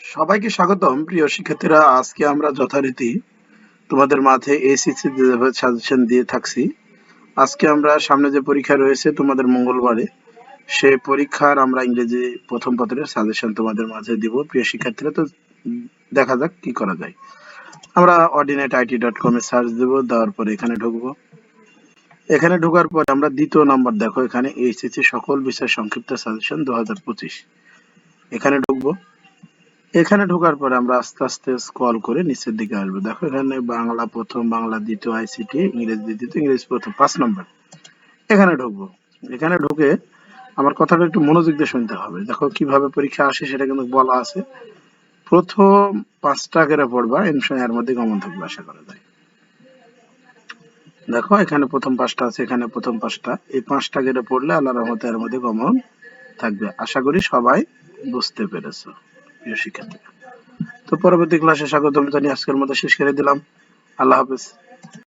সবাইকে স্বাগতম প্রিয় শিক্ষার্থীরা। আজকে আমরা যথারীতি তোমাদের মাঝে এসিসি সাজেশন দিয়ে থাকছি। আজকে আমরা সামনে যে পরীক্ষা রয়েছে তোমাদের মঙ্গলবারে, সে পরীক্ষার আমরা ইংরেজি প্রথম পত্রের সাজেশন তোমাদের মাঝে দিব প্রিয় শিক্ষার্থীরা। তো দেখা যাক কি করা যায়। আমরা ordinateIT.com এ সার্চ দেবো, দেওয়ার পরে এখানে ঢুকবো। এখানে ঢোকার পরে আমরা দ্বিতীয় নাম্বার, দেখো এখানে এইচএসসি সকল বিষয় সংক্ষিপ্ত সাজেশন 2025, এখানে ঢুকবো। এখানে ঢোকার পরে আমরা আস্তে আস্তে স্ক্রল করে নিচের দিকে আসবো। দেখো এখানে বাংলা প্রথম, বাংলা দ্বিতীয়, আইসিটি, ইংরেজি দ্বিতীয়, ইংরেজি প্রথম, 5 নম্বর। এখানে ঢুকবো। এখানে ঢুকে আমার কথাটা একটু মনোযোগ দিয়ে শুনতে হবে। দেখো কিভাবে পরীক্ষা আসে সেটা কিন্তু বলা আছে। প্রথম 5টা করে পড়বা, এর মধ্যে কমন থাকবে আশা করা যায়। দেখো এখানে প্রথম 5টা আছে, এখানে প্রথম 5টা, এই 5টা করে পড়লে আল্লাহর রহমতে এর মধ্যে কমন থাকবে। আশা করি সবাই বুঝতে পেরেছো প্রিয় শিক্ষার্থী। তো পরবর্তী ক্লাসে স্বাগতম জানিয়ে আজকের মতো শেষ করে দিলাম। আল্লাহ হাফেজ।